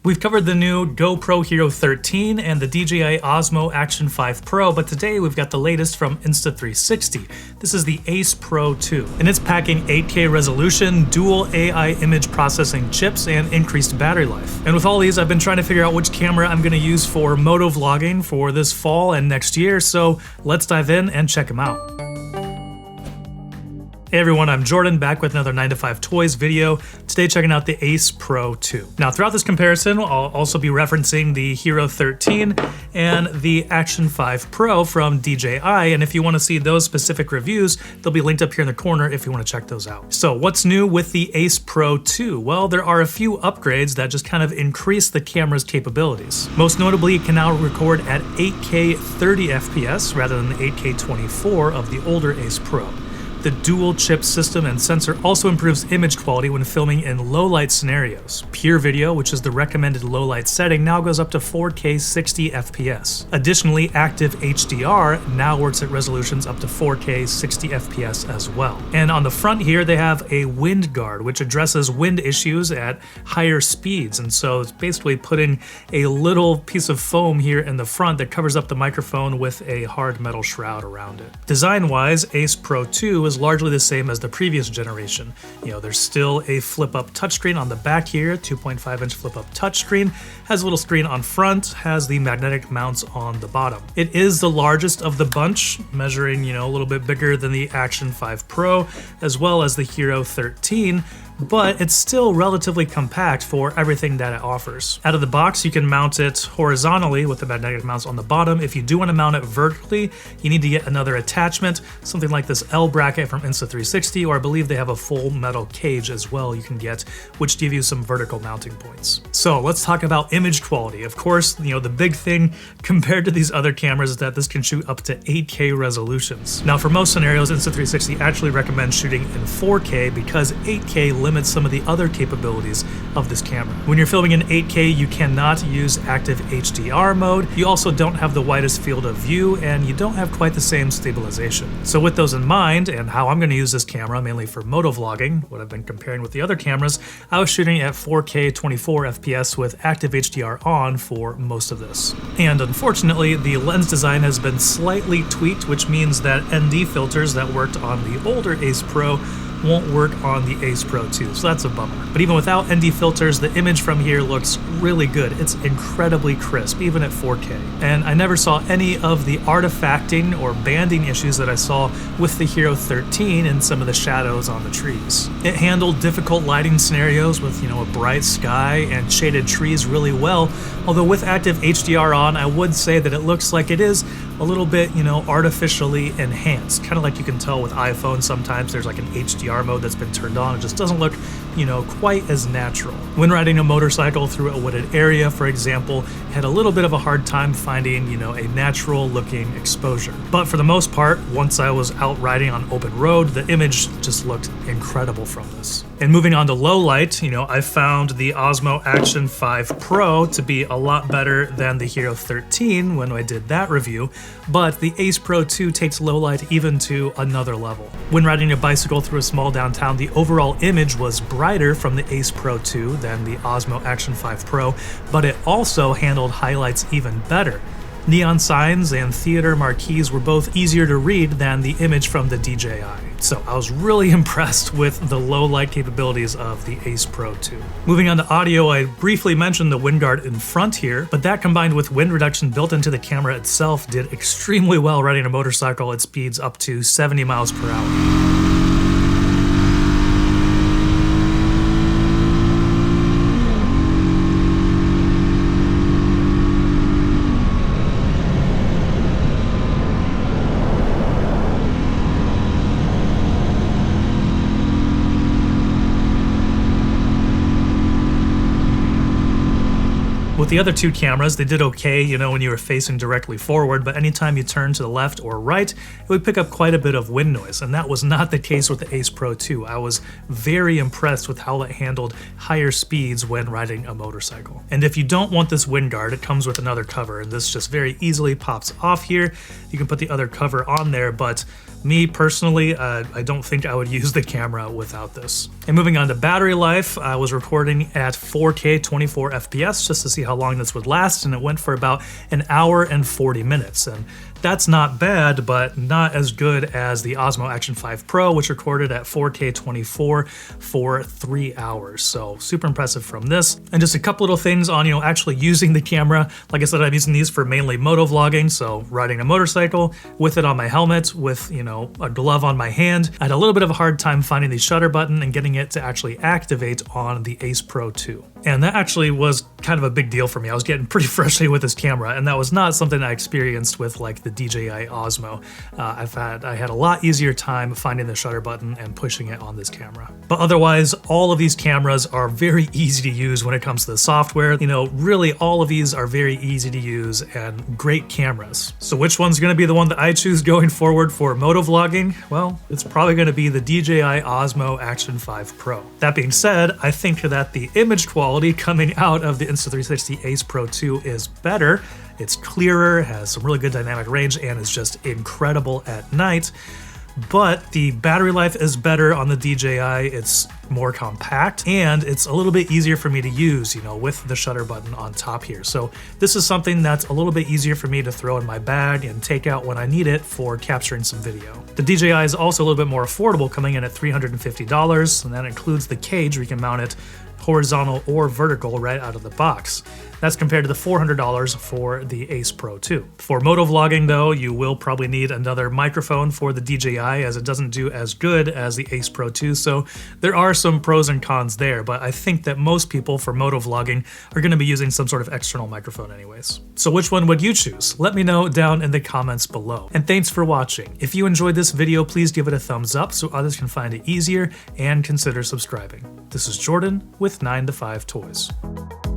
We've covered the new GoPro Hero13 and the DJI Osmo Action 5 Pro, but today we've got the latest from Insta360. This is the Ace Pro 2, and it's packing 8K resolution, dual AI image processing chips, and increased battery life. And with all these, I've been trying to figure out which camera I'm going to use for moto-vlogging for this fall and next year, so let's dive in and check them out. Hey everyone, I'm Jordan, back with another 9 to 5 Toys video. Today checking out the Ace Pro 2. Now throughout this comparison, I'll also be referencing the Hero13 and the Action 5 Pro from DJI, and if you want to see those specific reviews, they'll be linked up here in the corner if you want to check those out. So what's new with the Ace Pro 2? Well, there are a few upgrades that just kind of increase the camera's capabilities. Most notably, it can now record at 8K 30 FPS rather than the 8K 24 of the older Ace Pro. The dual chip system and sensor also improves image quality when filming in low light scenarios. Pure video, which is the recommended low light setting, now goes up to 4K 60 FPS. Additionally, active HDR now works at resolutions up to 4K 60 FPS as well. And on the front here, they have a wind guard, which addresses wind issues at higher speeds. And so it's basically putting a little piece of foam here in the front that covers up the microphone with a hard metal shroud around it. Design-wise, Ace Pro 2 is largely the same as the previous generation. There's still a flip-up touchscreen on the back here, 2.5-inch flip-up touchscreen, has a little screen on front, has the magnetic mounts on the bottom. It is the largest of the bunch, measuring, a little bit bigger than the Action 5 Pro, as well as the Hero13, but it's still relatively compact for everything that it offers. Out of the box, you can mount it horizontally with the magnetic mounts on the bottom. If you do want to mount it vertically, you need to get another attachment, something like this L bracket from Insta360, or I believe they have a full metal cage as well you can get, which give you some vertical mounting points. So let's talk about image quality. Of course, the big thing compared to these other cameras is that this can shoot up to 8K resolutions. Now for most scenarios, Insta360 actually recommends shooting in 4K because 8K limits some of the other capabilities of this camera. When you're filming in 8K, you cannot use active HDR mode. You also don't have the widest field of view, and you don't have quite the same stabilization. So with those in mind, and how I'm going to use this camera mainly for moto-vlogging, what I've been comparing with the other cameras, I was shooting at 4K 24 FPS with active HDR on for most of this. And unfortunately, the lens design has been slightly tweaked, which means that ND filters that worked on the older Ace Pro won't work on the Ace Pro 2, so that's a bummer. But even without ND filters, the image from here looks really good. It's incredibly crisp, even at 4K. And I never saw any of the artifacting or banding issues that I saw with the Hero13 and some of the shadows on the trees. It handled difficult lighting scenarios with, a bright sky and shaded trees really well, although with active HDR on, I would say that it looks like it is a little bit, artificially enhanced. Kind of like you can tell with iPhones sometimes there's like an HDR mode that's been turned on. It just doesn't look, quite as natural. When riding a motorcycle through a wooded area, for example, I had a little bit of a hard time finding, a natural looking exposure. But for the most part, once I was out riding on open road, the image just looked incredible from this. And moving on to low light, I found the Osmo Action 5 Pro to be a lot better than the Hero13 when I did that review, but the Ace Pro 2 takes low light even to another level. When riding a bicycle through a small downtown, the overall image was brighter from the Ace Pro 2 than the Osmo Action 5 Pro, but it also handled highlights even better. Neon signs and theater marquees were both easier to read than the image from the DJI. So I was really impressed with the low light capabilities of the Ace Pro 2. Moving on to audio, I briefly mentioned the wind guard in front here, but that combined with wind reduction built into the camera itself did extremely well riding a motorcycle at speeds up to 70 miles per hour. With the other two cameras, they did okay, when you were facing directly forward, but anytime you turned to the left or right, it would pick up quite a bit of wind noise, and that was not the case with the Ace Pro 2. I was very impressed with how it handled higher speeds when riding a motorcycle. And if you don't want this wind guard, it comes with another cover, and this just very easily pops off here. You can put the other cover on there, but Me personally, I don't think I would use the camera without this. And moving on to battery life, I was recording at 4K 24 FPS just to see how long this would last, and it went for about an hour and 40 minutes. And that's not bad, but not as good as the Osmo Action 5 Pro, which recorded at 4K 24 for 3 hours. So super impressive from this. And just a couple little things on, actually using the camera. Like I said, I'm using these for mainly moto vlogging, so riding a motorcycle with it on my helmet, with, a glove on my hand. I had a little bit of a hard time finding the shutter button and getting it to actually activate on the Ace Pro 2. And that actually was kind of a big deal for me. I was getting pretty frustrated with this camera, and that was not something I experienced with like the DJI Osmo. I had a lot easier time finding the shutter button and pushing it on this camera. But otherwise, all of these cameras are very easy to use when it comes to the software. Really all of these are very easy to use and great cameras. So which one's gonna be the one that I choose going forward for moto vlogging? Well, it's probably gonna be the DJI Osmo Action 5 Pro. That being said, I think that the image quality coming out of the Insta360 Ace Pro 2 is better. It's clearer, has some really good dynamic range, and is just incredible at night. But the battery life is better on the DJI. It's more compact, and it's a little bit easier for me to use, with the shutter button on top here. So this is something that's a little bit easier for me to throw in my bag and take out when I need it for capturing some video. The DJI is also a little bit more affordable, coming in at $350, and that includes the cage where you can mount it horizontal or vertical right out of the box. That's compared to the $400 for the Ace Pro 2. For moto vlogging though, you will probably need another microphone for the DJI, as it doesn't do as good as the Ace Pro 2, so there are some pros and cons there, but I think that most people for moto vlogging are going to be using some sort of external microphone anyways. So which one would you choose? Let me know down in the comments below. And thanks for watching. If you enjoyed this video, please give it a thumbs up so others can find it easier, and consider subscribing. This is Jordan with 9to5 Toys.